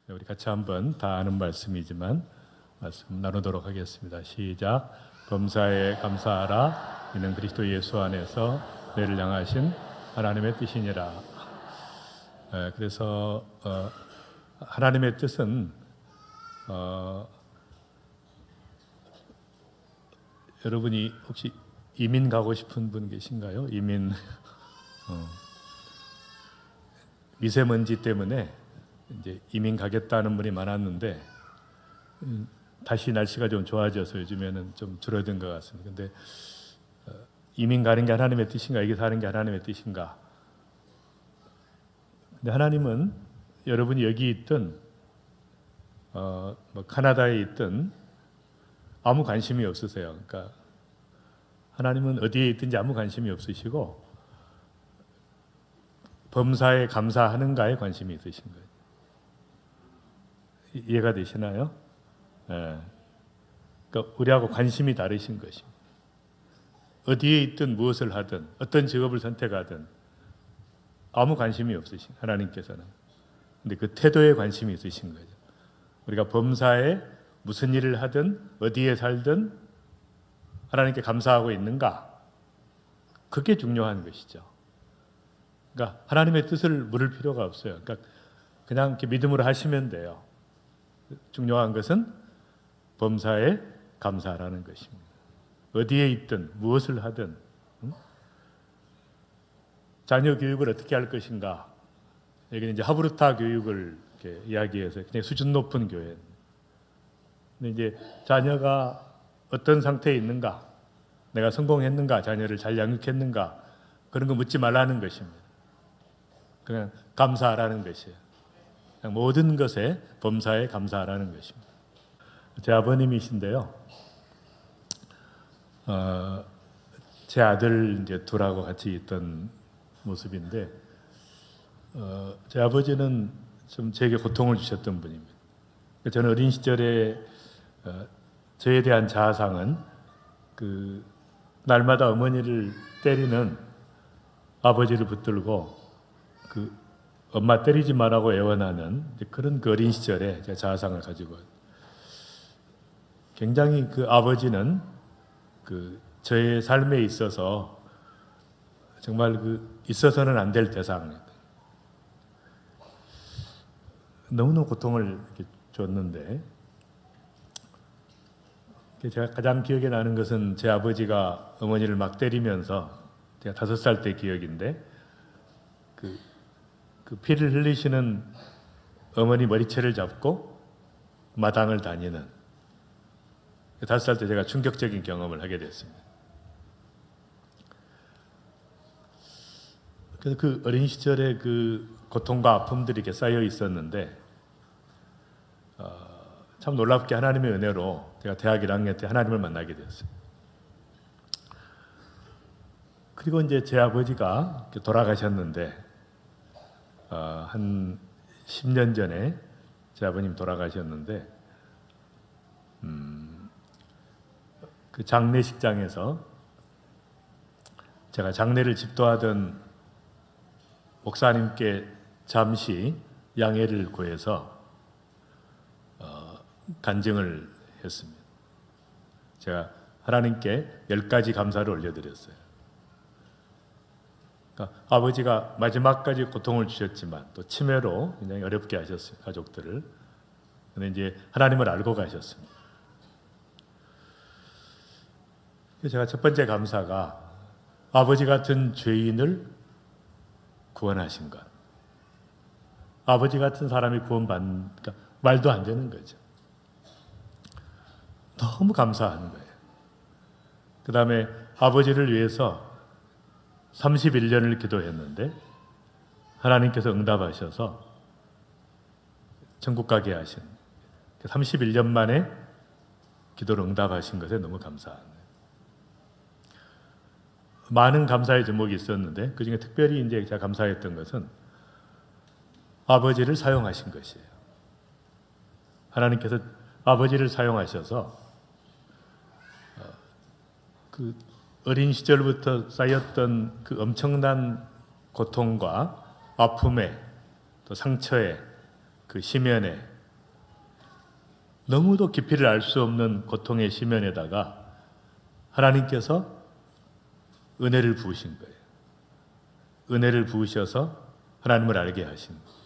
우리 같이 한번 다 아는 말씀이지만 말씀 나누도록 하겠습니다. 시작. 범사에 감사하라. 이는 그리스도 예수 안에서 너희를 향하신 하나님의 뜻이니라. 그래서 하나님의 뜻은 여러분이 혹시 이민 가고 싶은 분 계신가요? 이민 미세먼지 때문에 이제 이민 가겠다는 분이 많았는데 다시 날씨가 좀 좋아져서 요즘에는 좀 줄어든 것 같습니다. 근데 이민 가는 게 하나님의 뜻인가? 여기 사는 게 하나님의 뜻인가? 근데 하나님은 여러분이 여기 있든 뭐 카나다에 있든 아무 관심이 없으세요. 그러니까 하나님은 어디에 있든지 아무 관심이 없으시고 범사에 감사하는가에 관심이 있으신 거예요. 이해가 되시나요? 예. 그러니까 우리하고 관심이 다르신 것입니다. 어디에 있든 무엇을 하든 어떤 직업을 선택하든 아무 관심이 없으신 하나님께서는. 근데 그 태도에 관심이 있으신 거죠. 우리가 범사에 무슨 일을 하든 어디에 살든 하나님께 감사하고 있는가? 그게 중요한 것이죠. 그러니까 하나님의 뜻을 물을 필요가 없어요. 그러니까 그냥 이렇게 믿음으로 하시면 돼요. 중요한 것은 범사에 감사하라는 것입니다. 어디에 있든 무엇을 하든 자녀 교육을 어떻게 할 것인가. 여기는 이제 하브르타 교육을 이렇게 이야기해서 굉장히 수준 높은 교회. 근데 이제 자녀가 어떤 상태에 있는가, 내가 성공했는가, 자녀를 잘 양육했는가 그런 거 묻지 말라는 것입니다. 그냥 감사하라는 것이에요. 그냥 모든 것에 범사에 감사하라는 것입니다. 제 아버님이신데요. 제 아들 이제 둘하고 같이 있던 모습인데 제 아버지는 좀 제게 고통을 주셨던 분입니다. 저는 어린 시절에 저에 대한 자아상은 그 날마다 어머니를 때리는 아버지를 붙들고 그 엄마 때리지 말라고 애원하는 그런 그 어린 시절에 제 자아상을 가지고 굉장히 그 아버지는 그 저의 삶에 있어서 정말 그 있어서는 안 될 대상입니다. 너무너무 고통을 줬는데 제가 가장 기억에 나는 것은 제 아버지가 어머니를 막 때리면서 제가 5살 때 기억인데 그 피를 흘리시는 어머니 머리채를 잡고 마당을 다니는 5살 때 제가 충격적인 경험을 하게 됐습니다. 그래서 그 어린 시절에 그 고통과 아픔들이 이렇게 쌓여 있었는데 참 놀랍게 하나님의 은혜로 제가 대학 1학년 때 하나님을 만나게 되었어요. 그리고 이제 제 아버지가 돌아가셨는데 한 10년 전에 제 아버님 돌아가셨는데 그 장례식장에서 제가 장례를 집도하던 목사님께 잠시 양해를 구해서 간증을 했습니다. 제가 하나님께 10가지 감사를 올려드렸어요. 그러니까 아버지가 마지막까지 고통을 주셨지만 또 치매로 굉장히 어렵게 하셨어요. 가족들을. 근데 이제 하나님을 알고 가셨습니다. 제가 첫 번째 감사가 아버지 같은 죄인을 구원하신 것. 아버지 같은 사람이 구원받는, 그러니까 말도 안 되는 거죠. 너무 감사하는 거예요. 그 다음에 아버지를 위해서 31년을 기도했는데 하나님께서 응답하셔서 천국 가게 하신 31년 만에 기도를 응답하신 것에 너무 감사합니다. 많은 감사의 제목이 있었는데 그중에 특별히 이제 제가 감사했던 것은 아버지를 사용하신 것이에요. 하나님께서 아버지를 사용하셔서 그 어린 시절부터 쌓였던 그 엄청난 고통과 아픔에 또 상처에 그 심연에 너무도 깊이를 알 수 없는 고통의 심연에다가 하나님께서 은혜를 부으신 거예요. 은혜를 부으셔서 하나님을 알게 하신 거예요.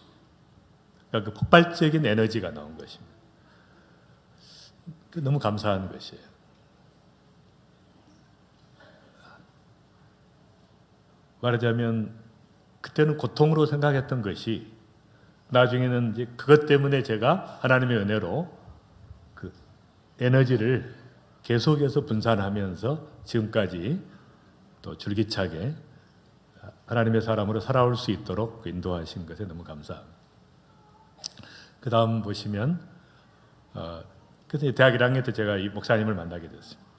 그러니까 그 폭발적인 에너지가 나온 것입니다. 너무 감사한 것이에요. 말하자면 그때는 고통으로 생각했던 것이 나중에는 이제 그것 때문에 제가 하나님의 은혜로 그 에너지를 계속해서 분산하면서 지금까지 또 줄기차게 하나님의 사람으로 살아올 수 있도록 인도하신 것에 너무 감사합니다. 그 다음 보시면 그래서 대학 1학년 때 제가 이 목사님을 만나게 됐습니다.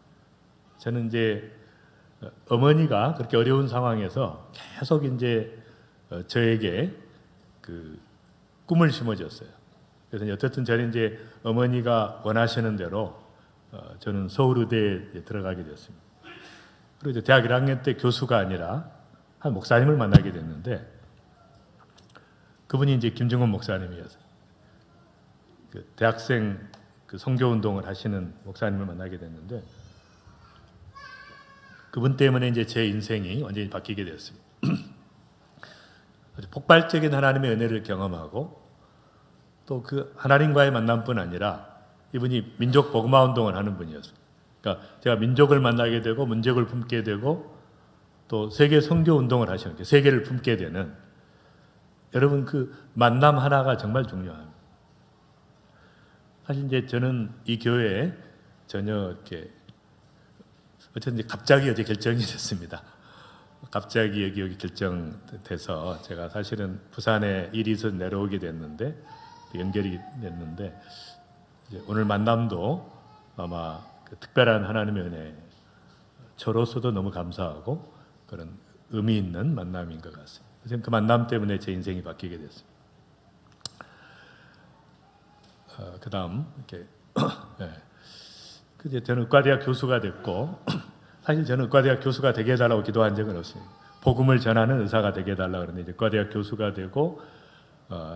저는 이제 어머니가 그렇게 어려운 상황에서 계속 이제 저에게 그 꿈을 심어줬어요. 그래서 어쨌든 저는 이제 어머니가 원하시는 대로 저는 서울의대에 들어가게 됐습니다. 그리고 이제 대학 1학년 때 교수가 아니라 한 목사님을 만나게 됐는데 그분이 이제 김중원 목사님이었어요. 그 대학생 그 선교 운동을 하시는 목사님을 만나게 됐는데 그분 때문에 이제 제 인생이 완전히 바뀌게 되었습니다. 폭발적인 하나님의 은혜를 경험하고 또 그 하나님과의 만남뿐 아니라 이분이 민족 복음화 운동을 하는 분이었어요. 그러니까 제가 민족을 만나게 되고 문족을 품게 되고 또 세계 선교 운동을 하시는 게 세계를 품게 되는 여러분 그 만남 하나가 정말 중요합니다. 사실 이제 저는 이 교회에 전혀 이렇게 어쨌든 갑자기 어제 결정이 됐습니다. 갑자기 여기 결정돼서 제가 사실은 부산에 일이 있어서 내려오게 됐는데 연결이 됐는데 이제 오늘 만남도 아마 그 특별한 하나님의 은혜 저로서도 너무 감사하고 그런 의미 있는 만남인 것 같습니다. 그래서 그 만남 때문에 제 인생이 바뀌게 됐습니다. 그 다음 이렇게 네. 저는 의과대학 교수가 됐고 사실 저는 의과대학 교수가 되게 해달라고 기도한 적은 없습니다. 복음을 전하는 의사가 되게 해달라고 그러는데 이제 의과대학 교수가 되고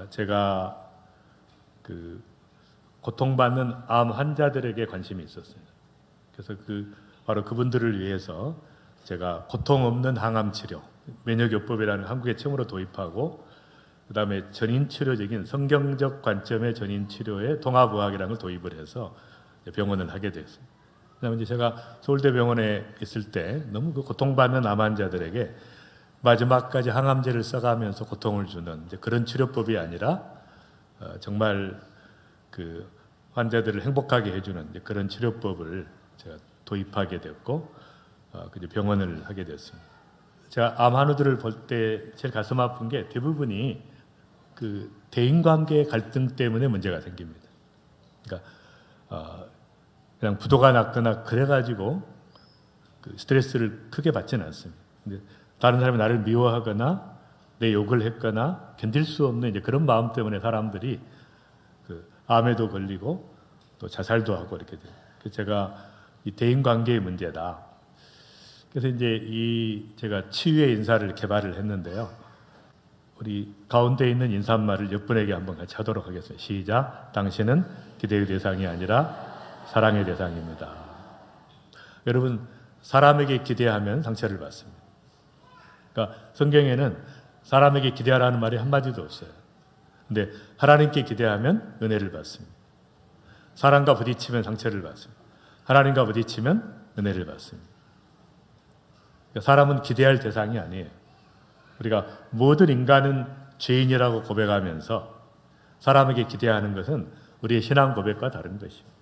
제가 그 고통받는 암 환자들에게 관심이 있었어요. 그래서 바로 그분들을 위해서 제가 고통 없는 항암 치료, 면역요법이라는 한국에 처음으로 도입하고 그다음에 전인치료적인 성경적 관점의 전인치료의 통합의학이라는 걸 도입을 해서 병원을 하게 됐어요. 그다음에 이제 제가 서울대병원에 있을 때 너무 그 고통받는 암 환자들에게 마지막까지 항암제를 써가면서 고통을 주는 이제 그런 치료법이 아니라 정말 그 환자들을 행복하게 해주는 이제 그런 치료법을 제가 도입하게 됐고 그 병원을 하게 됐습니다. 제가 암 환우들을 볼 때 제일 가슴 아픈 게 대부분이 그 대인관계 갈등 때문에 문제가 생깁니다. 그러니까 그냥 부도가 났거나 그래가지고 그 스트레스를 크게 받지는 않습니다. 근데 다른 사람이 나를 미워하거나 내 욕을 했거나 견딜 수 없는 이제 그런 마음 때문에 사람들이 그 암에도 걸리고 또 자살도 하고 이렇게 돼요. 그래서 제가 이 대인관계의 문제다. 그래서 이제 제가 치유의 인사를 개발을 했는데요. 우리 가운데 있는 인사말을 몇 분에게 한번 같이 하도록 하겠습니다. 시작. 당신은 기대의 대상이 아니라 사랑의 대상입니다. 여러분 사람에게 기대하면 상처를 받습니다. 그러니까 성경에는 사람에게 기대하라는 말이 한마디도 없어요. 근데 하나님께 기대하면 은혜를 받습니다. 사람과 부딪히면 상처를 받습니다. 하나님과 부딪히면 은혜를 받습니다. 그러니까 사람은 기대할 대상이 아니에요. 우리가 모든 인간은 죄인이라고 고백하면서 사람에게 기대하는 것은 우리의 신앙 고백과 다른 것입니다.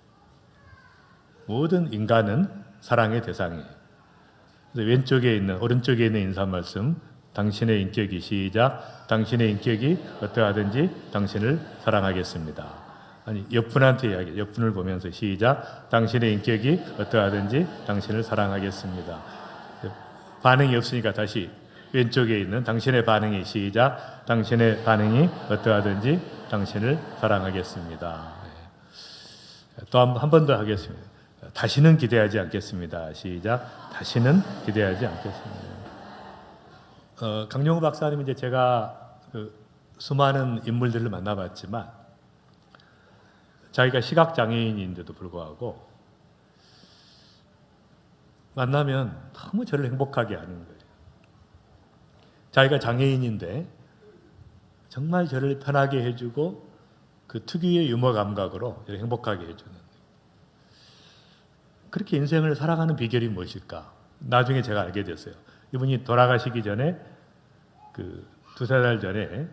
모든 인간은 사랑의 대상이에요. 왼쪽에 있는 오른쪽에 있는 인사 말씀 당신의 인격이 시작 당신의 인격이 어떠하든지 당신을 사랑하겠습니다. 아니 옆분한테 이야기 옆분을 보면서 시작 당신의 인격이 어떠하든지 당신을 사랑하겠습니다. 반응이 없으니까 다시 왼쪽에 있는 당신의 반응이 시작 당신의 반응이 어떠하든지 당신을 사랑하겠습니다. 또 한 번 더 하겠습니다. 다시는 기대하지 않겠습니다. 시작 다시는 기대하지 않겠습니다. 강용우 박사님 이제 제가 수많은 인물들을 만나봤지만 자기가 시각장애인인데도 불구하고 만나면 너무 저를 행복하게 하는 거예요. 자기가 장애인인데 정말 저를 편하게 해주고 그 특유의 유머 감각으로 저를 행복하게 해주는, 그렇게 인생을 살아가는 비결이 무엇일까? 나중에 제가 알게 됐어요. 이분이 돌아가시기 전에 그 두세 달 전에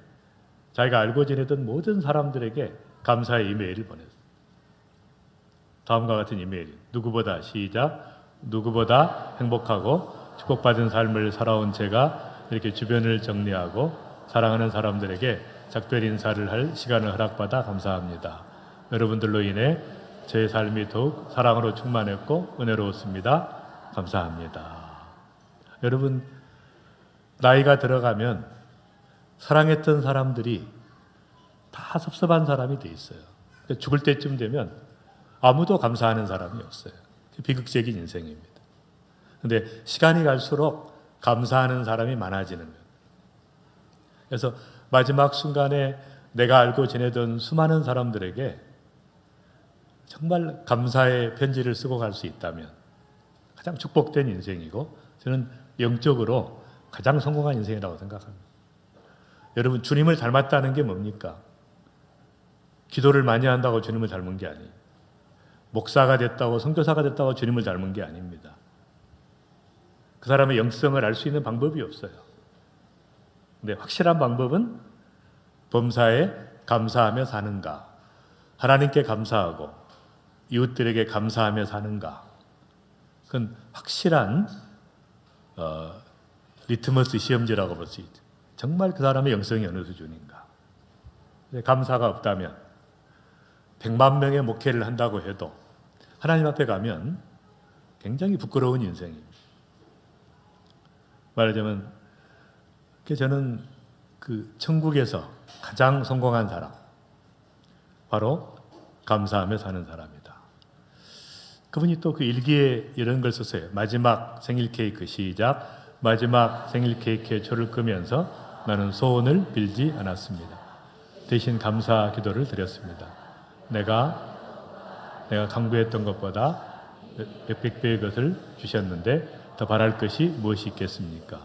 자기가 알고 지내던 모든 사람들에게 감사의 이메일을 보냈어요. 다음과 같은 이메일. 누구보다 시작. 누구보다 행복하고 축복받은 삶을 살아온 제가 이렇게 주변을 정리하고 사랑하는 사람들에게 작별 인사를 할 시간을 허락받아 감사합니다. 여러분들로 인해 제 삶이 더욱 사랑으로 충만했고 은혜로웠습니다. 감사합니다. 여러분, 나이가 들어가면 사랑했던 사람들이 다 섭섭한 사람이 돼 있어요. 죽을 때쯤 되면 아무도 감사하는 사람이 없어요. 비극적인 인생입니다. 그런데 시간이 갈수록 감사하는 사람이 많아지는 거예요. 그래서 마지막 순간에 내가 알고 지내던 수많은 사람들에게 정말 감사의 편지를 쓰고 갈 수 있다면 가장 축복된 인생이고, 저는 영적으로 가장 성공한 인생이라고 생각합니다. 여러분, 주님을 닮았다는 게 뭡니까? 기도를 많이 한다고 주님을 닮은 게 아니에요. 목사가 됐다고, 선교사가 됐다고 주님을 닮은 게 아닙니다. 그 사람의 영성을 알 수 있는 방법이 없어요. 근데 확실한 방법은 범사에 감사하며 사는가, 하나님께 감사하고 이웃들에게 감사하며 사는가, 그건 확실한 리트머스 시험지라고 볼 수 있죠. 정말 그 사람의 영성이 어느 수준인가. 감사가 없다면 100만 명의 목회를 한다고 해도 하나님 앞에 가면 굉장히 부끄러운 인생입니다. 말하자면 저는 그 천국에서 가장 성공한 사람, 바로 감사하며 사는 사람이다. 그분이 또 그 일기에 이런 걸 썼어요. 마지막 생일 케이크 시작. 마지막 생일 케이크에 초를 끄면서 나는 소원을 빌지 않았습니다. 대신 감사 기도를 드렸습니다. 내가 강구했던 것보다 몇백 배의 것을 주셨는데 더 바랄 것이 무엇이 있겠습니까?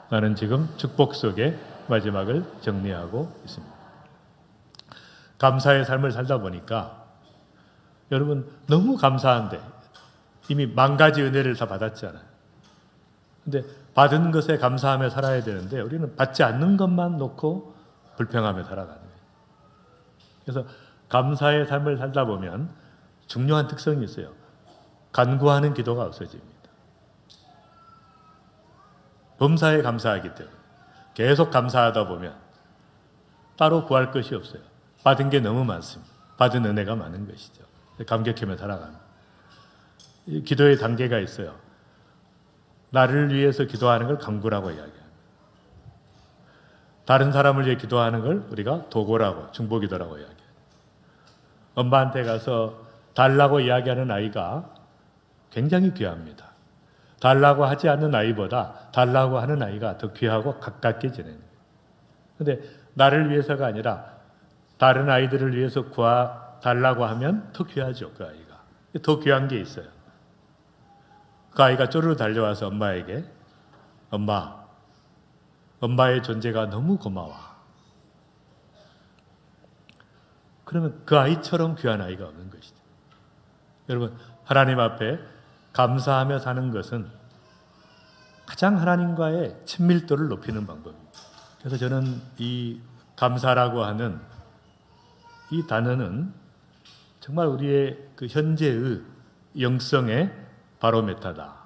나는 지금 축복 속에 마지막을 정리하고 있습니다. 감사의 삶을 살다 보니까 여러분, 너무 감사한데 이미 10,000가지 은혜를 다 받았잖아요. 근데 받은 것에 감사하며 살아야 되는데 우리는 받지 않는 것만 놓고 불평하며 살아가는 거예요. 그래서 감사의 삶을 살다 보면 중요한 특성이 있어요. 간구하는 기도가 없어집니다. 범사에 감사하기 때문에 계속 감사하다 보면 따로 구할 것이 없어요. 받은 게 너무 많습니다. 받은 은혜가 많은 것이죠. 감격하며 살아갑니다. 기도의 단계가 있어요. 나를 위해서 기도하는 걸 간구라고 이야기합니다. 다른 사람을 위해 기도하는 걸 우리가 도고라고, 중보기도라고 이야기해요. 엄마한테 가서 달라고 이야기하는 아이가 굉장히 귀합니다. 달라고 하지 않는 아이보다 달라고 하는 아이가 더 귀하고 가깝게 지내는 거예요. 그런데 나를 위해서가 아니라 다른 아이들을 위해서 달라고 하면 더 귀하죠. 그 아이가. 더 귀한 게 있어요. 그 아이가 쪼르르 달려와서 엄마에게, 엄마의 존재가 너무 고마워. 그러면 그 아이처럼 귀한 아이가 없는 것이죠. 여러분, 하나님 앞에 감사하며 사는 것은 가장 하나님과의 친밀도를 높이는 방법입니다. 그래서 저는 이 감사라고 하는 이 단어는 정말 우리의 그 현재의 영성의 바로메타다.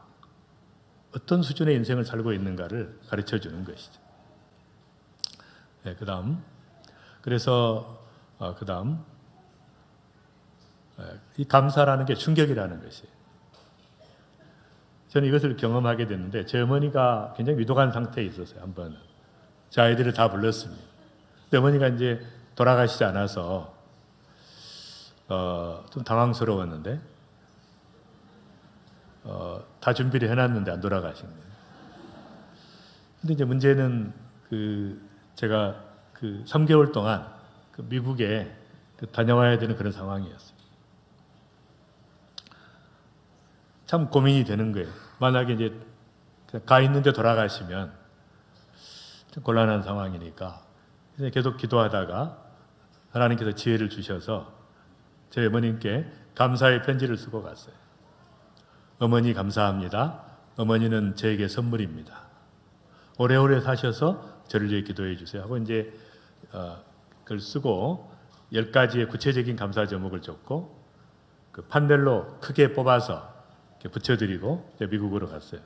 어떤 수준의 인생을 살고 있는가를 가르쳐 주는 것이죠. 네, 그래서 이 감사라는 게 충격이라는 것이에요. 저는 이것을 경험하게 됐는데 제 어머니가 굉장히 위독한 상태에 있었어요. 한번 제 아이들을 다 불렀습니다. 근데 어머니가 이제 돌아가시지 않아서 좀 당황스러웠는데 다 준비를 해놨는데 안 돌아가신 거예요. 근데 이제 문제는 제가 3개월 동안 미국에 다녀와야 되는 그런 상황이었어요. 참 고민이 되는 거예요. 만약에 이제 가 있는데 돌아가시면 좀 곤란한 상황이니까 계속 기도하다가 하나님께서 지혜를 주셔서 저희 어머님께 감사의 편지를 쓰고 갔어요. 어머니 감사합니다. 어머니는 저에게 선물입니다. 오래오래 사셔서 저를 위해 기도해 주세요 하고 이제 그걸 쓰고 10가지의 구체적인 감사 제목을 적고 그 판넬로 크게 뽑아서 이렇게 붙여드리고 미국으로 갔어요.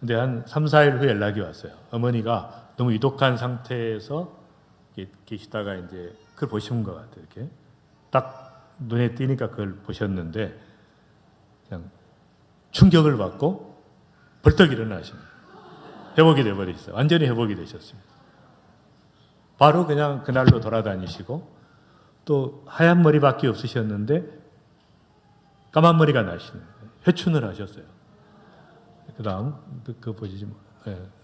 근데 한 3, 4일 후에 연락이 왔어요. 어머니가 너무 위독한 상태에서 계시다가 이제 그걸 보신 것 같아요. 이렇게 딱 눈에 띄니까 그걸 보셨는데 그냥 충격을 받고 벌떡 일어나십니다. 회복이 돼버렸어요. 완전히 회복이 되셨습니다. 바로 그냥 그날로 돌아다니시고 또 하얀 머리밖에 없으셨는데 까만 머리가 나시는 거예요. 회춘을 하셨어요. 그다음 그거 보시지 뭐.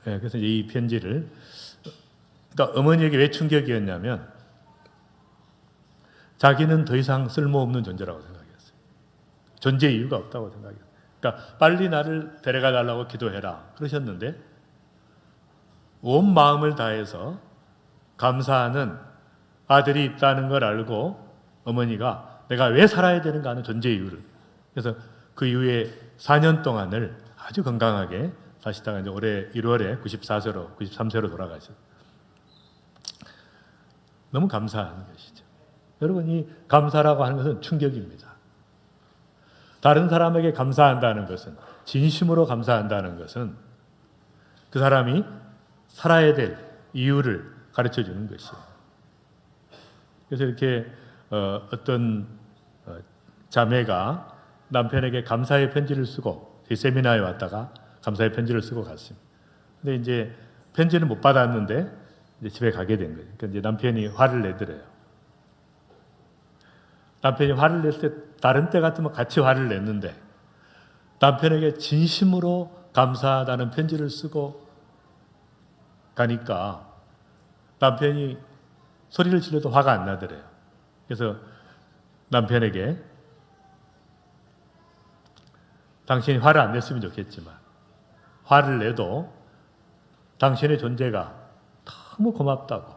그래서 이 편지를 그러니까 어머니에게 왜 충격이었냐면 자기는 더 이상 쓸모없는 존재라고 생각했어요. 존재 이유가 없다고 생각했어요. 그러니까 빨리 나를 데려가 달라고 기도해라 그러셨는데 온 마음을 다해서 감사하는 아들이 있다는 걸 알고 어머니가 내가 왜 살아야 되는가 하는 존재 이유를 그래서 그 이후에 4년 동안을 아주 건강하게 사시다가 이제 올해 1월에 93세로 돌아가셨어요. 너무 감사한 것이죠. 여러분 이 감사라고 하는 것은 충격입니다. 다른 사람에게 감사한다는 것은 진심으로 감사한다는 것은 그 사람이 살아야 될 이유를 가르쳐 주는 것이에요. 그래서 이렇게 어떤 자매가 남편에게 감사의 편지를 쓰고 세미나에 왔다가 감사의 편지를 쓰고 갔습니다. 근데 이제 편지는 못 받았는데 이제 집에 가게 된 거예요. 그러니까 이제 남편이 화를 내더래요. 남편이 화를 낼 때 다른 때 같으면 같이 화를 냈는데 남편에게 진심으로 감사하다는 편지를 쓰고 가니까 남편이 소리를 질러도 화가 안 나더래요. 그래서 남편에게 당신이 화를 안 냈으면 좋겠지만 화를 내도 당신의 존재가 너무 고맙다고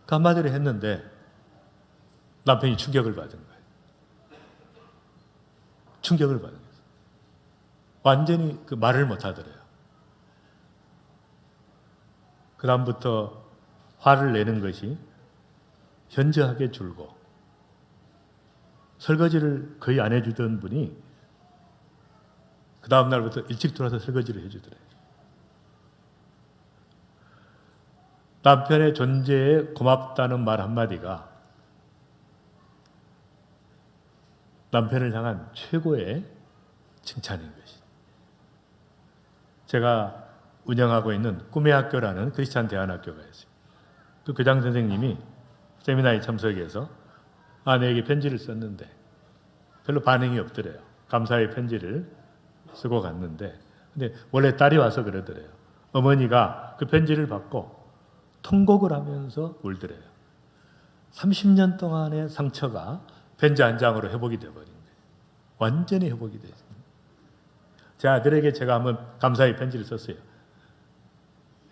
그 한마디를 했는데 남편이 충격을 받은 거예요. 충격을 받은 거예요. 완전히 그 말을 못 하더래요. 그 다음부터 화를 내는 것이 현저하게 줄고 설거지를 거의 안 해주던 분이 그 다음 날부터 일찍 들어와서 설거지를 해주더래요. 남편의 존재에 고맙다는 말 한마디가 남편을 향한 최고의 칭찬인 것이죠. 제가 운영하고 있는 꿈의 학교라는 크리스찬 대안학교가 있어요. 그 교장 선생님이 세미나에 참석해서 아내에게 편지를 썼는데 별로 반응이 없더래요. 감사의 편지를 쓰고 갔는데 근데 원래 딸이 와서 그러더래요. 어머니가 그 편지를 받고 통곡을 하면서 울더래요. 30년 동안의 상처가 편지 한 장으로 회복이 되어버린 거예요. 완전히 회복이 됐어요. 제 아들에게 제가 한번 감사의 편지를 썼어요.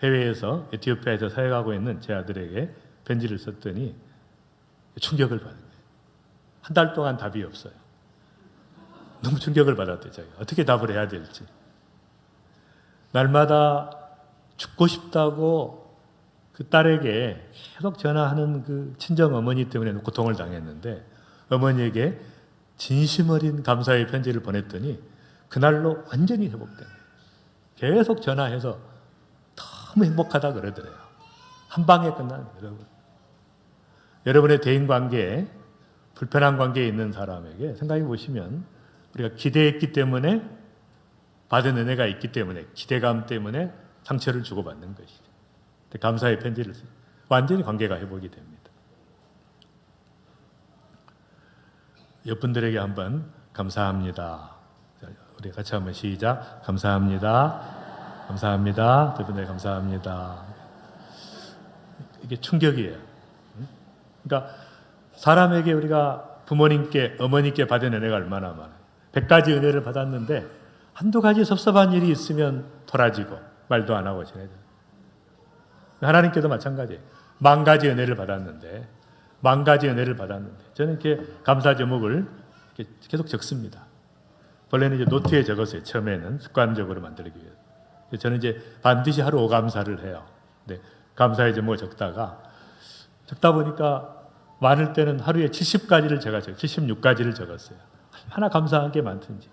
해외에서 에티오피아에서 사역하고 있는 제 아들에게 편지를 썼더니 충격을 받은 거예요. 한 달 동안 답이 없어요. 너무 충격을 받았대요. 자기가. 어떻게 답을 해야 될지. 날마다 죽고 싶다고 그 딸에게 계속 전화하는 그 친정 어머니 때문에 고통을 당했는데 어머니에게 진심 어린 감사의 편지를 보냈더니 그날로 완전히 회복된 거예요. 계속 전화해서 너무 행복하다 그러더래요. 한 방에 끝나는 거예요. 여러분의 대인관계에 불편한 관계에 있는 사람에게 생각해 보시면 우리가 기대했기 때문에 받은 은혜가 있기 때문에 기대감 때문에 상처를 주고받는 것이죠. 감사의 편지를 쓰고 완전히 관계가 회복이 됩니다. 옆분들에게 한번 감사합니다. 우리 같이 한번 시작. 감사합니다. 감사합니다. 여러분들 감사합니다. 이게 충격이에요. 그러니까 사람에게 우리가 부모님께 어머니께 받은 은혜가 얼마나 많아요. 100가지 은혜를 받았는데 한두 가지 섭섭한 일이 있으면 토라지고 말도 안 하고 지내죠. 하나님께도 마찬가지예요. 10,000가지 은혜를 받았는데 10,000가지 은혜를 받았는데 저는 이렇게 감사 제목을 이렇게 계속 적습니다. 원래는 이제 노트에 적었어요. 처음에는 습관적으로 만들기 위해서. 저는 이제 반드시 하루 5감사를 해요. 근데 감사의 제목을 적다 보니까 많을 때는 하루에 70가지를 제가 76가지를 적었어요. 얼마나 감사한 게 많든지.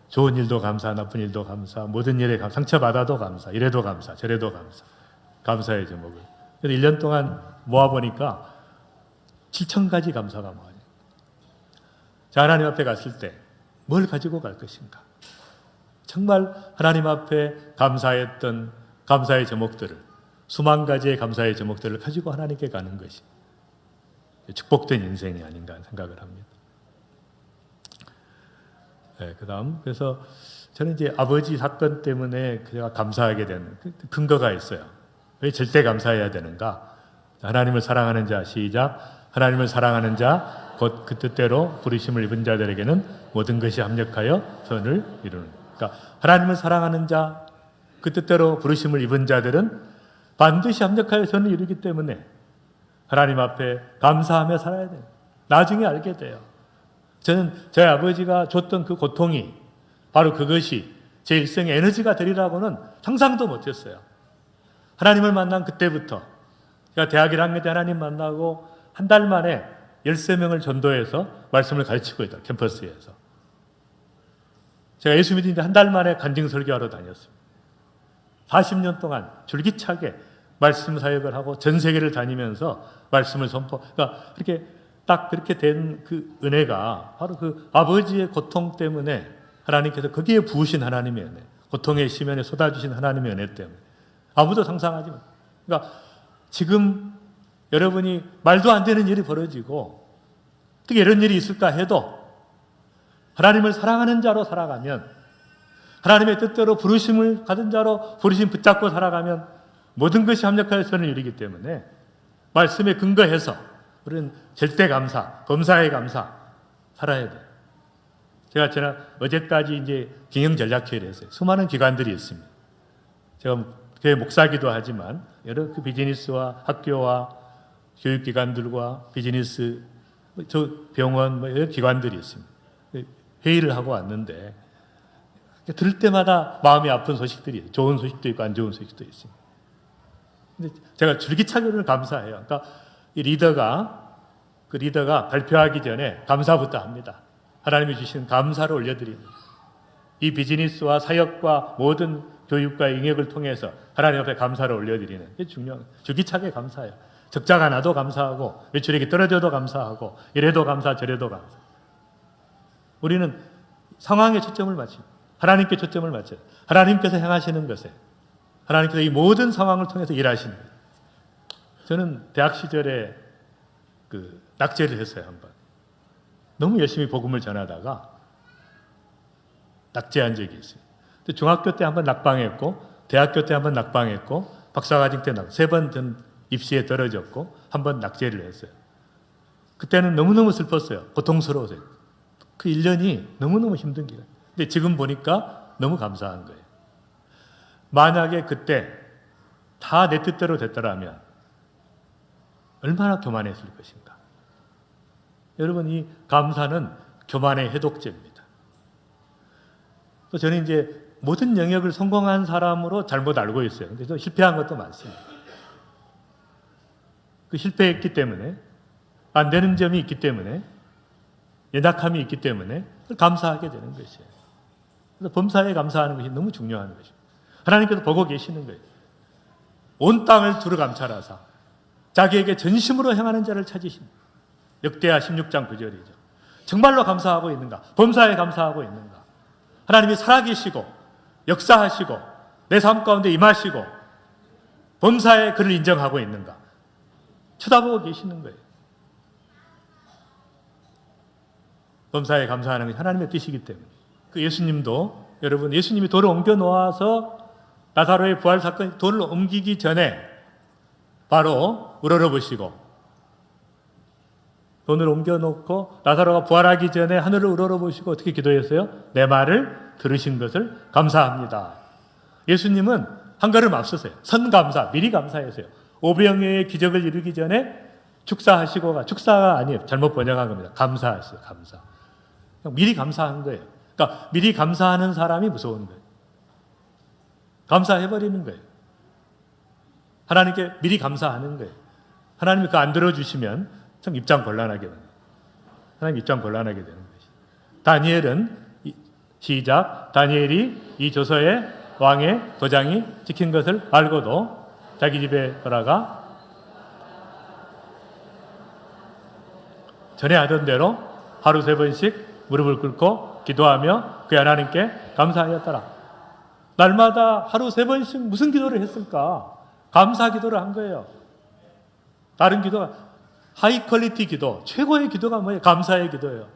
좋은 일도 감사, 나쁜 일도 감사, 모든 일에 감사, 상처받아도 감사, 이래도 감사, 저래도 감사. 감사의 제목을. 그래서 1년 동안 모아보니까 7,000가지 감사가 모아요. 자, 하나님 앞에 갔을 때 뭘 가지고 갈 것인가? 정말 하나님 앞에 감사했던 감사의 제목들을, 수만 가지의 감사의 제목들을 가지고 하나님께 가는 것이 축복된 인생이 아닌가 생각을 합니다. 네, 그래서 저는 이제 아버지 사건 때문에 제가 감사하게 된 근거가 있어요. 왜 절대 감사해야 되는가? 하나님을 사랑하는 자, 시작. 하나님을 사랑하는 자, 곧 그 뜻대로 부르심을 입은 자들에게는 모든 것이 합력하여 선을 이루는. 그러니까 하나님을 사랑하는 자, 그 뜻대로 부르심을 입은 자들은 반드시 합력하여 선을 이루기 때문에 하나님 앞에 감사하며 살아야 돼요. 나중에 알게 돼요. 저는 저희 아버지가 줬던 그 고통이 바로 그것이 제 일생의 에너지가 되리라고는 상상도 못했어요. 하나님을 만난 그때부터 제가 대학 1학년 때 하나님 만나고 한 달 만에 13명을 전도해서 말씀을 가르치고 있다. 캠퍼스에서. 제가 예수 믿은 지 한 달 만에 간증 설교하러 다녔습니다. 40년 동안 줄기차게 말씀 사역을 하고 전 세계를 다니면서 말씀을 선포. 그러니까 그렇게 딱 그렇게 된 그 은혜가 바로 그 아버지의 고통 때문에 하나님께서 거기에 부으신 하나님의 은혜, 고통의 시면에 쏟아주신 하나님의 은혜 때문에 아무도 상상하지 못. 그러니까 지금 여러분이 말도 안 되는 일이 벌어지고 어떻게 이런 일이 있을까 해도 하나님을 사랑하는 자로 살아가면, 하나님의 뜻대로 부르심을 받은 자로 부르심 붙잡고 살아가면 모든 것이 합력하여 선을 이루기 때문에 말씀에 근거해서 우리는 절대 감사, 범사의 감사 살아야 돼요. 제가 어제까지 이제 경영 전략회의를 했어요. 수많은 기관들이 있습니다. 제가 교회 목사기도 하지만 여러 그 비즈니스와 학교와 교육기관들과 비즈니스, 병원, 여러 기관들이 있습니다. 회의를 하고 왔는데 들을 때마다 마음이 아픈 소식들이 있어요. 좋은 소식도 있고 안 좋은 소식도 있습니다. 근데 제가 줄기차게 감사해요. 그러니까 이 리더가 발표하기 전에 감사부터 합니다. 하나님이 주신 감사를 올려드립니다. 이 비즈니스와 사역과 모든 교육과 영역을 통해서 하나님 앞에 감사를 올려드리는 게 중요해요. 줄기차게 감사해요. 적자가 나도 감사하고 매출액이 떨어져도 감사하고 이래도 감사 저래도 감사. 우리는 상황에 초점을 맞추고 하나님께 초점을 맞춰요. 하나님께서 행하시는 것에, 하나님께서 이 모든 상황을 통해서 일하시는 거예요. 저는 대학 시절에 낙제를 했어요. 한번 너무 열심히 복음을 전하다가 낙제한 적이 있어요. 중학교 때 한번 낙방했고 대학교 때 한번 낙방했고 박사과정 때 3번 전 입시에 떨어졌고 한번 낙제를 했어요. 그때는 너무너무 슬펐어요. 고통스러워서요. 그 1년이 너무너무 힘든 기간. 근데 지금 보니까 너무 감사한 거예요. 만약에 그때 다 내 뜻대로 됐더라면 얼마나 교만했을 것인가. 여러분, 이 감사는 교만의 해독제입니다. 또 저는 이제 모든 영역을 성공한 사람으로 잘못 알고 있어요. 그래서 실패한 것도 많습니다. 그 실패했기 때문에, 안 되는 점이 있기 때문에, 연약함이 있기 때문에 감사하게 되는 것이에요. 그래서 범사에 감사하는 것이 너무 중요한 것입니다. 하나님께서 보고 계시는 거예요. 온 땅을 두루 감찰하사 자기에게 전심으로 행하는 자를 찾으십니다. 역대하 16장 9절이죠. 정말로 감사하고 있는가? 범사에 감사하고 있는가? 하나님이 살아계시고 역사하시고 내 삶 가운데 임하시고 범사에 그를 인정하고 있는가? 쳐다보고 계시는 거예요. 범사에 감사하는 것이 하나님의 뜻이기 때문에. 그 예수님도, 여러분, 예수님이 돌을 옮겨 놓아서 나사로의 부활 사건이 돌을 옮기기 전에 바로 우러러보시고 돈을 옮겨놓고 라사로가 부활하기 전에 하늘을 우러러보시고 어떻게 기도했어요? 내 말을 들으신 것을 감사합니다. 예수님은 한 걸음 앞섰어요. 선감사, 미리 감사했어요. 오병이어의 기적을 이루기 전에 축사하시고가, 축사가 아니에요. 잘못 번역한 겁니다. 감사했어요. 감사. 미리 감사한 거예요. 그러니까 미리 감사하는 사람이 무서운 거예요. 감사해버리는 거예요. 하나님께 미리 감사하는 거예요. 하나님이 그거 안 들어주시면 참 입장 곤란하게 됩니다. 하나님 입장 곤란하게 되는 것이. 다니엘은 시작. 다니엘이 이 조서에 왕의 도장이 찍힌 것을 알고도 자기 집에 돌아가 전에 하던 대로 하루 3번씩 무릎을 꿇고 기도하며 그 하나님께 감사하였더라. 날마다 하루 3번씩 무슨 기도를 했을까? 감사 기도를 한 거예요. 다른 기도가 하이 퀄리티 기도, 최고의 기도가 뭐예요? 감사의 기도예요.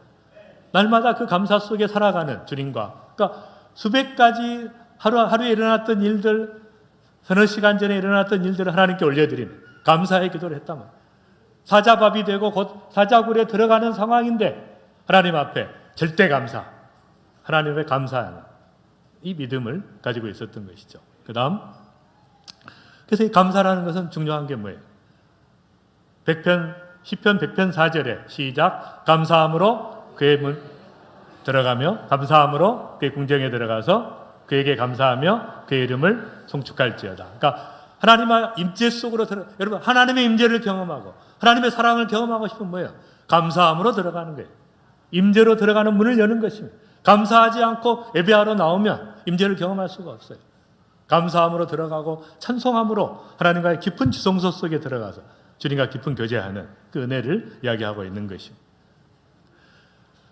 날마다 그 감사 속에 살아가는 주님과, 그러니까 수백 가지 하루에 일어났던 일들, 서너 시간 전에 일어났던 일들을 하나님께 올려드리는 감사의 기도를 했단 말이에요. 사자밥이 되고 곧 사자굴에 들어가는 상황인데 하나님 앞에 절대 감사, 하나님 앞에 감사하는 이 믿음을 가지고 있었던 것이죠. 그 다음, 그래서 이 감사라는 것은 중요한 게 뭐예요? 10편 100편 4절에 시작. 감사함으로 그의 문 들어가며 감사함으로 그의 궁정에 들어가서 그에게 감사하며 그의 이름을 송축할지어다. 그러니까 하나님의 임재 속으로 여러분 하나님의 임재를 경험하고 하나님의 사랑을 경험하고 싶으면 뭐예요? 감사함으로 들어가는 거예요. 임재로 들어가는 문을 여는 것입니다. 감사하지 않고 예배하러 나오면 임재를 경험할 수가 없어요. 감사함으로 들어가고 찬송함으로 하나님과의 깊은 지성소 속에 들어가서 주님과 깊은 교제하는 그 은혜를 이야기하고 있는 것입니다.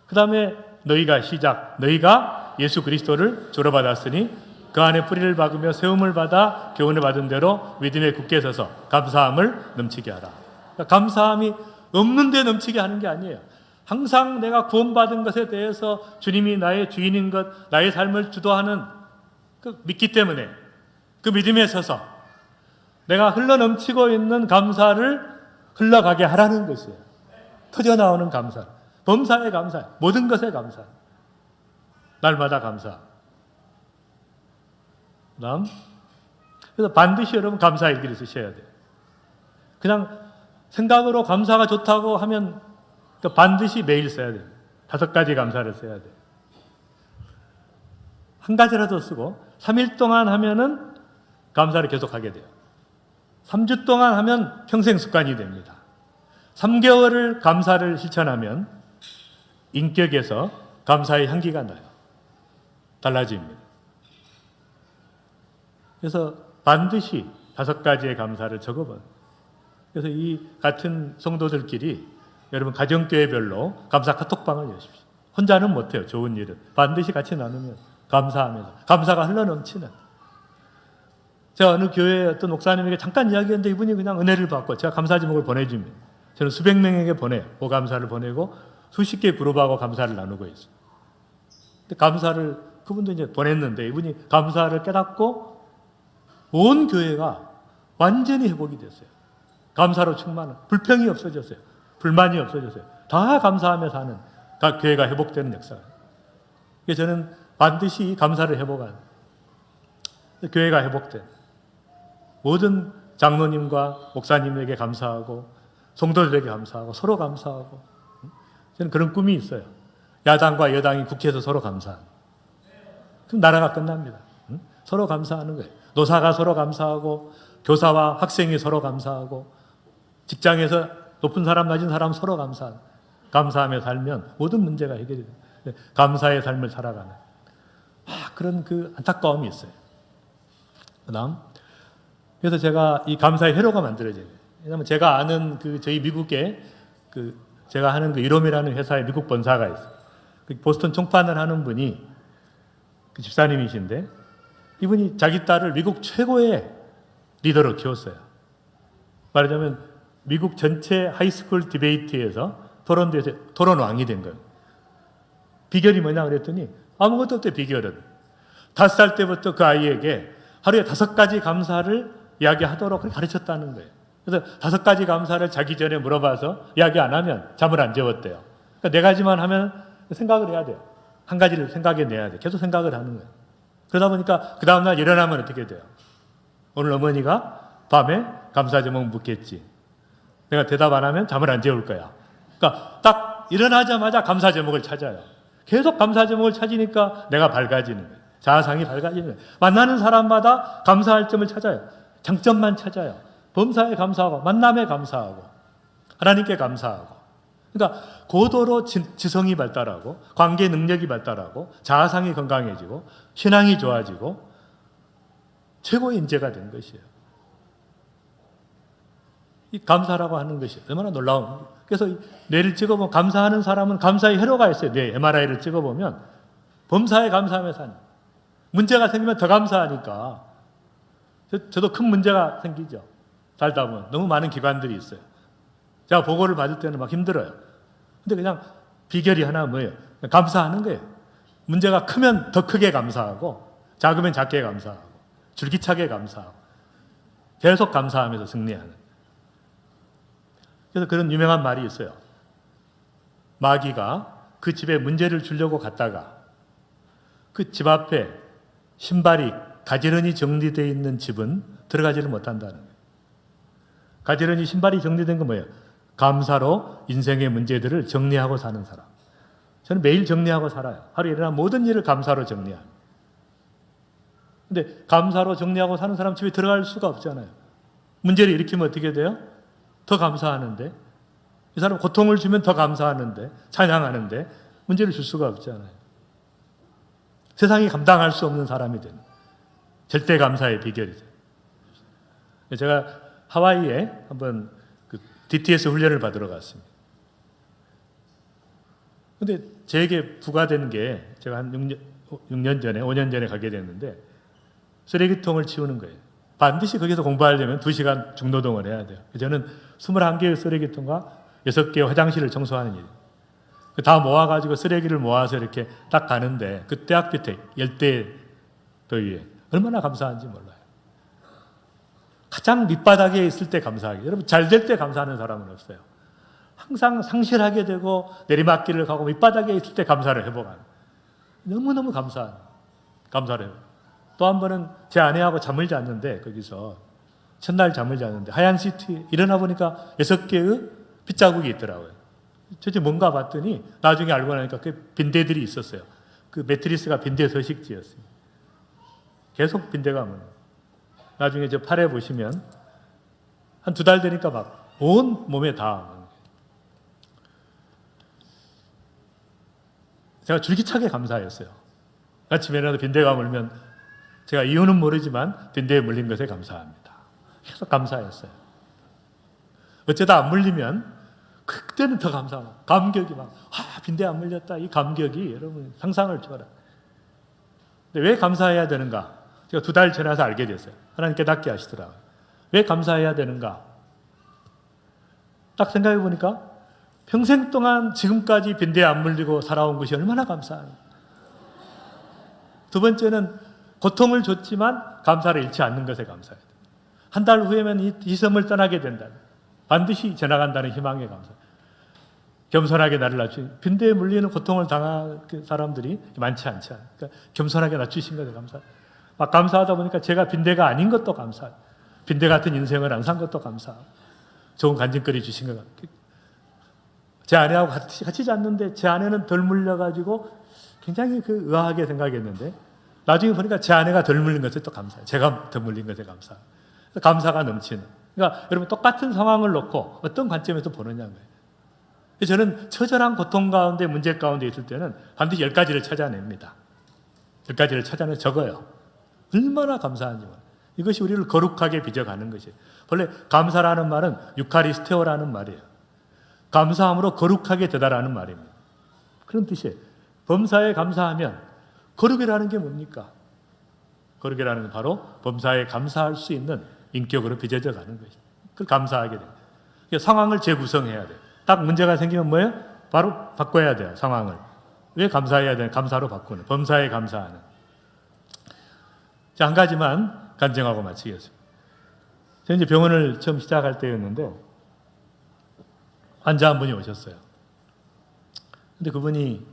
그 다음에 너희가 시작. 너희가 예수 그리스도를 주로 받았으니 그 안에 뿌리를 박으며 세움을 받아 교훈을 받은 대로 믿음에 굳게 서서 감사함을 넘치게 하라. 그러니까 감사함이 없는데 넘치게 하는 게 아니에요. 항상 내가 구원받은 것에 대해서 주님이 나의 주인인 것, 나의 삶을 주도하는 그 믿기 때문에 그 믿음에 서서 내가 흘러넘치고 있는 감사를 흘러가게 하라는 것이에요. 터져나오는 감사, 범사의 감사, 모든 것의 감사, 날마다 감사. 그 다음, 그래서 반드시 여러분 감사 일기를 쓰셔야 돼요. 그냥 생각으로 감사가 좋다고 하면 반드시 매일 써야 돼요. 5가지 감사를 써야 돼요. 한 가지라도 쓰고 3일 동안 하면은 감사를 계속하게 돼요. 3주 동안 하면 평생 습관이 됩니다. 3개월을 감사를 실천하면 인격에서 감사의 향기가 나요. 달라집니다. 그래서 반드시 5가지의 감사를 적어봐요. 그래서 이 같은 성도들끼리 여러분 가정교회별로 감사 카톡방을 여십시오. 혼자는 못해요. 좋은 일은. 반드시 같이 나누면 감사하면서 감사가 흘러넘치는. 제가 어느 교회 어떤 목사님에게 잠깐 이야기했는데 이분이 그냥 은혜를 받고 제가 감사 제목을 보내줍니다. 저는 수백 명에게 보내요. 감사를 보내고 수십 개의 그룹하고 감사를 나누고 있어요. 근데 감사를 그분도 이제 보냈는데 이분이 감사를 깨닫고 온 교회가 완전히 회복이 됐어요. 감사로 충만한 불평이 없어졌어요. 불만이 없어졌어요. 다 감사하며 사는 각 교회가 회복되는 역사가. 그래서 저는 반드시 감사를 회복하는 교회가 회복된 모든 장로님과 목사님에게 감사하고 성도들에게 감사하고 서로 감사하고 저는 그런 꿈이 있어요. 야당과 여당이 국회에서 서로 감사하는. 그럼 나라가 끝납니다. 서로 감사하는 거예요. 노사가 서로 감사하고 교사와 학생이 서로 감사하고 직장에서 높은 사람 낮은 사람 서로 감사하는. 감사하며 살면 모든 문제가 해결이 돼요. 감사의 삶을 살아가는 그런 그 안타까움이 있어요. 그 다음 그래서 제가 이 감사의 회로가 만들어져요. 왜냐하면 제가 아는 그 저희 미국에 그 제가 하는 그 이롬이라는 회사의 미국 본사가 있어요. 그 보스턴 총판을 하는 분이 그 집사님이신데 이분이 자기 딸을 미국 최고의 리더로 키웠어요. 말하자면 미국 전체 하이스쿨 디베이트에서 토론대에서 토론왕이 된 거예요. 비결이 뭐냐 그랬더니 아무것도 없대. 비결은 5살 때부터 그 아이에게 하루에 5가지 감사를 이야기하도록 가르쳤다는 거예요. 그래서 5가지 감사를 자기 전에 물어봐서 이야기 안 하면 잠을 안 재웠대요. 그러니까 4가지만 하면 생각을 해야 돼요. 한 가지를 생각해내야 돼요. 계속 생각을 하는 거예요. 그러다 보니까 그 다음날 일어나면 어떻게 돼요? 오늘 어머니가 밤에 감사 제목 묻겠지. 내가 대답 안 하면 잠을 안 재울 거야. 그러니까 딱 일어나자마자 감사 제목을 찾아요. 계속 감사 제목을 찾으니까 내가 밝아지는 거예요. 자아상이 밝아지는 거예요. 만나는 사람마다 감사할 점을 찾아요. 장점만 찾아요. 범사에 감사하고 만남에 감사하고 하나님께 감사하고. 그러니까 고도로 지성이 발달하고 관계 능력이 발달하고 자아상이 건강해지고 신앙이 좋아지고 최고의 인재가 된 것이에요. 이 감사라고 하는 것이 얼마나 놀라운. 그래서 뇌를 찍어보면 감사하는 사람은 감사의 회로가 있어요. 뇌 MRI를 찍어보면 범사에 감사하며 사는. 문제가 생기면 더 감사하니까. 저도 큰 문제가 생기죠. 살다 보면 너무 많은 기관들이 있어요. 제가 보고를 받을 때는 막 힘들어요. 근데 그냥 비결이 하나 뭐예요? 감사하는 거예요. 문제가 크면 더 크게 감사하고 작으면 작게 감사하고 줄기차게 감사하고 계속 감사하면서 승리하는. 그래서 그런 유명한 말이 있어요. 마귀가 그 집에 문제를 주려고 갔다가 그 집 앞에 신발이 가지런히 정리되어 있는 집은 들어가지를 못한다는 거예요. 가지런히 신발이 정리된 건 뭐예요? 감사로 인생의 문제들을 정리하고 사는 사람. 저는 매일 정리하고 살아요. 하루에 일어난 모든 일을 감사로 정리합니다. 근데 감사로 정리하고 사는 사람 집에 들어갈 수가 없잖아요. 문제를 일으키면 어떻게 돼요? 더 감사하는데, 이 사람 고통을 주면 더 감사하는데, 찬양하는데 문제를 줄 수가 없잖아요. 세상이 감당할 수 없는 사람이 되는 절대 감사의 비결이죠. 제가 하와이에 한번 그 DTS 훈련을 받으러 갔습니다. 근데 제게 부과된 게 제가 한 6년 전에, 5년 전에 가게 됐는데 쓰레기통을 치우는 거예요. 반드시 거기서 공부하려면 2시간 중노동을 해야 돼요. 저는 21개의 쓰레기통과 6개의 화장실을 청소하는 일이에요. 다 모아가지고 쓰레기를 모아서 이렇게 딱 가는데 그 대학 밑에 열대 더위에 얼마나 감사한지 몰라요. 가장 밑바닥에 있을 때 감사하게. 여러분 잘 될 때 감사하는 사람은 없어요. 항상 상실하게 되고 내리막길을 가고 밑바닥에 있을 때 감사를 해보가는. 너무너무 감사를 해요. 또 한 번은 제 아내하고 잠을 잤는데 거기서 첫날 잠을 잤는데 하얀 시트에 일어나 보니까 6개의 핏자국이 있더라고요. 도대체 뭔가 봤더니 나중에 알고 나니까 그 빈대들이 있었어요. 그 매트리스가 빈대 서식지였습니다. 계속 빈대가 뭐. 나중에 저 팔에 보시면 한 2달 되니까 막 온 몸에 다. 제가 줄기차게 감사했어요. 아침에라도 빈대가 물면 제가 이유는 모르지만 빈대에 물린 것에 감사합니다. 계속 감사했어요. 어쩌다 안 물리면 그때는 더 감사하고 감격이 막 빈대 안 물렸다. 이 감격이 여러분 상상을 초월해요. 근데 왜 감사해야 되는가? 제가 2달 지나서 알게 됐어요. 하나님 깨닫게 하시더라고요. 왜 감사해야 되는가? 딱 생각해 보니까 평생 동안 지금까지 빈대에 안 물리고 살아온 것이 얼마나 감사합니까? 두 번째는 고통을 줬지만 감사를 잃지 않는 것에 감사해야 돼요. 한 달 후에는 이 섬을 떠나게 된다. 반드시 지나간다는 희망에 감사. 겸손하게 나를 낮추. 빈대에 물리는 고통을 당한 사람들이 많지 않죠. 그러니까 겸손하게 낮추신 것에 감사. 막 감사하다 보니까 제가 빈대가 아닌 것도 감사. 빈대 같은 인생을 안 산 것도 감사. 좋은 간증거리 주신 것 같아요. 제 아내하고 같이 잤는데 제 아내는 덜 물려가지고 굉장히 의아하게 생각했는데 나중에 보니까 제 아내가 덜 물린 것에 또 감사해요. 제가 더 물린 것에 감사. 감사가 넘치는. 그러니까 여러분 똑같은 상황을 놓고 어떤 관점에서 보느냐는 거예요. 저는 처절한 고통 가운데 문제 가운데 있을 때는 반드시 10가지를 찾아냅니다. 10가지를 찾아내 적어요. 얼마나 감사한지. 이것이 우리를 거룩하게 빚어가는 것이에요. 원래 감사라는 말은 유카리스테오라는 말이에요. 감사함으로 거룩하게 되다라는 말입니다. 그런 뜻이에요. 범사에 감사하면 거룩이라는 게 뭡니까? 거룩이라는 건 바로 범사에 감사할 수 있는 인격으로 빚어져 가는 것이에요. 그걸 감사하게 돼요. 상황을 재구성해야 돼요. 딱 문제가 생기면 뭐예요? 바로 바꿔야 돼요. 상황을. 왜 감사해야 돼요? 감사로 바꾸는. 범사에 감사하는. 자, 한 가지만 간증하고 마치겠습니다. 제가 이제 병원을 처음 시작할 때였는데 환자 한 분이 오셨어요. 근데 그분이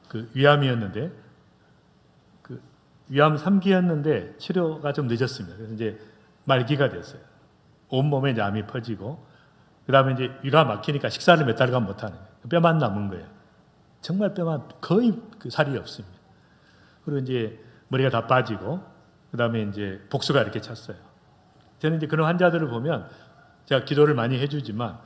그 위암이었는데 그 위암 3기였는데 치료가 좀 늦었습니다. 그래서 이제 말기가 됐어요. 온몸에 이제 암이 퍼지고 그다음에 이제 위가 막히니까 식사를 몇 달간 못 하는 거예요. 뼈만 남은 거예요. 정말 뼈만 거의 그 살이 없습니다. 그리고 이제 머리가 다 빠지고 그다음에 이제 복수가 이렇게 찼어요. 저는 이제 그런 환자들을 보면 제가 기도를 많이 해주지만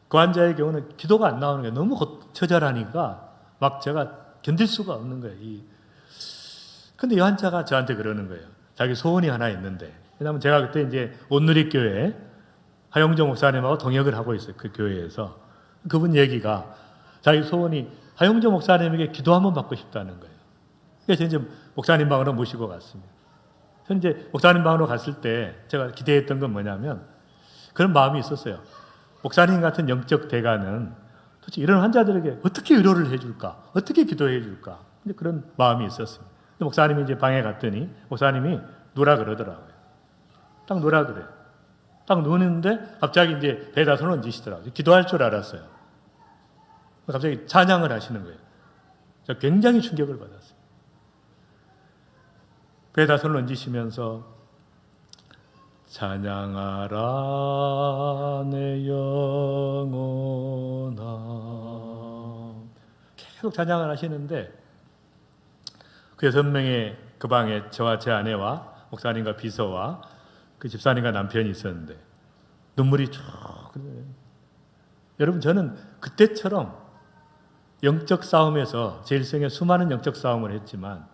그 환자의 경우는 기도가 안 나오는 게 너무 처절하니까 막 제가 견딜 수가 없는 거예요. 근데 이 환자가 저한테 그러는 거예요. 자기 소원이 하나 있는데. 왜냐하면 제가 그때 이제 온누리교회 하용정 목사님하고 동역을 하고 있어요. 그 교회에서. 그분 얘기가 자기 소원이 하용정 목사님에게 기도 한번 받고 싶다는 거예요. 그래서 이제 목사님 방으로 모시고 갔습니다. 현재 목사님 방으로 갔을 때 제가 기대했던 건 뭐냐면 그런 마음이 있었어요. 목사님 같은 영적 대가는 도대체 이런 환자들에게 어떻게 위로를 해줄까? 어떻게 기도해 줄까? 그런 마음이 있었습니다. 목사님이 이제 방에 갔더니 목사님이 누라 그러더라고요. 딱 누라 그래요. 딱 누는데 갑자기 이제 배에다 손을 얹으시더라고요. 기도할 줄 알았어요. 갑자기 찬양을 하시는 거예요. 제가 굉장히 충격을 받았어요. 배에다 손을 얹으시면서 찬양하라 내 영혼아 계속 찬양을 하시는데 그 6명의 그 방에 저와 제 아내와 목사님과 비서와 그 집사님과 남편이 있었는데 눈물이 쭉 흘러요. 여러분 저는 그때처럼 영적 싸움에서 제 일생에 수많은 영적 싸움을 했지만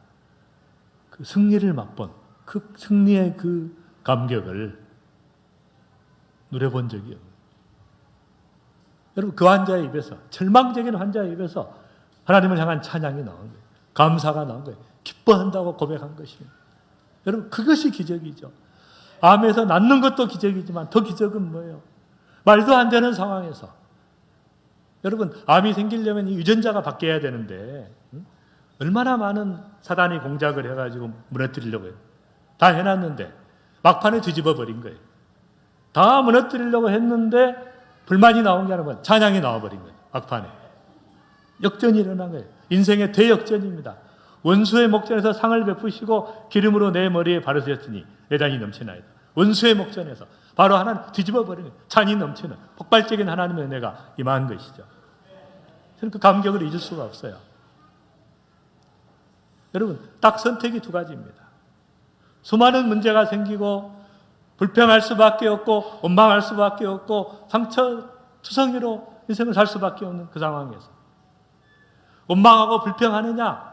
그 승리를 맛본 그 승리의 그 감격을 누려본 적이 없어요. 여러분 그 환자의 입에서 절망적인 환자의 입에서 하나님을 향한 찬양이 나온 거예요. 감사가 나온 거예요. 기뻐한다고 고백한 것입니다. 여러분 그것이 기적이죠. 암에서 낫는 것도 기적이지만 더 기적은 뭐예요? 말도 안 되는 상황에서 여러분 암이 생기려면 이 유전자가 바뀌어야 되는데 얼마나 많은 사단이 공작을 해가지고 무너뜨리려고 해요. 다 해놨는데 막판에 뒤집어 버린 거예요. 다 무너뜨리려고 했는데 불만이 나온 게 아니라 찬양이 나와버린 거예요. 막판에. 역전이 일어난 거예요. 인생의 대역전입니다. 원수의 목전에서 상을 베푸시고 기름으로 내 머리에 바르셨으니 내 잔이 넘치나이다. 원수의 목전에서 바로 하나님 뒤집어 버리는 잔이 넘치는 폭발적인 하나님의 은혜가 임한 것이죠. 저는 그 감격을 잊을 수가 없어요. 여러분 딱 선택이 두 가지입니다. 수많은 문제가 생기고 불평할 수밖에 없고 원망할 수밖에 없고 상처투성이로 인생을 살 수밖에 없는 그 상황에서 원망하고 불평하느냐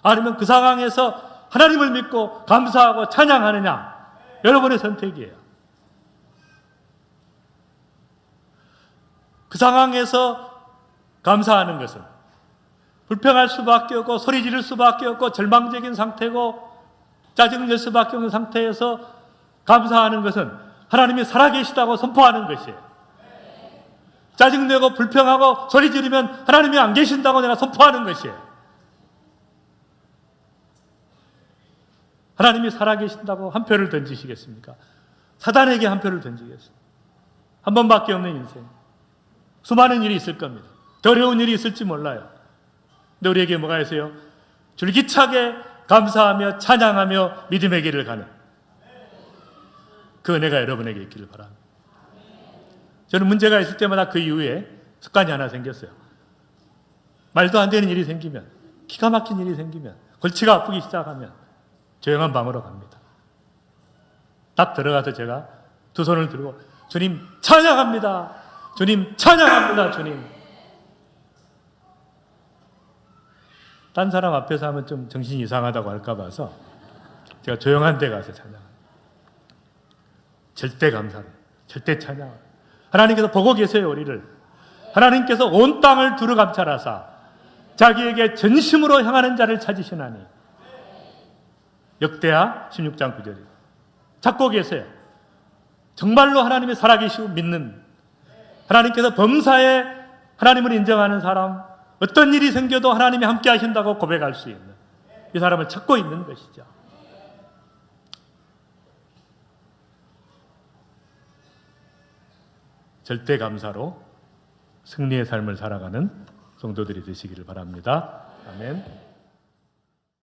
아니면 그 상황에서 하나님을 믿고 감사하고 찬양하느냐 여러분의 선택이에요. 그 상황에서 감사하는 것은 불평할 수밖에 없고 소리 지를 수밖에 없고 절망적인 상태고 짜증낼 수밖에 없는 상태에서 감사하는 것은 하나님이 살아계시다고 선포하는 것이에요. 짜증내고 불평하고 소리 지르면 하나님이 안 계신다고 내가 선포하는 것이에요. 하나님이 살아계신다고 한 표를 던지시겠습니까? 사단에게 한 표를 던지겠습니다. 한 번밖에 없는 인생. 수많은 일이 있을 겁니다. 더 어려운 일이 있을지 몰라요. 근데 우리에게 뭐가 있어요? 줄기차게 감사하며 찬양하며 믿음의 길을 가는 그 은혜가 여러분에게 있기를 바랍니다. 저는 문제가 있을 때마다 그 이후에 습관이 하나 생겼어요. 말도 안 되는 일이 생기면, 기가 막힌 일이 생기면, 골치가 아프기 시작하면 조용한 방으로 갑니다. 딱 들어가서 제가 두 손을 들고 주님 찬양합니다. 주님 찬양합니다. 주님. 딴 사람 앞에서 하면 좀 정신이 이상하다고 할까 봐서 제가 조용한 데 가서 찬양합니다. 절대 감사합니다. 절대 찬양합니다. 하나님께서 보고 계세요, 우리를. 하나님께서 온 땅을 두루 감찰하사 자기에게 전심으로 향하는 자를 찾으시나니. 역대하 16장 9절입니다. 찾고 계세요. 정말로 하나님이 살아계시고 믿는 하나님께서 범사에 하나님을 인정하는 사람, 어떤 일이 생겨도 하나님이 함께 하신다고 고백할 수 있는 이 사람을 찾고 있는 것이죠. 절대 감사로 승리의 삶을 살아가는 성도들이 되시기를 바랍니다. 아멘.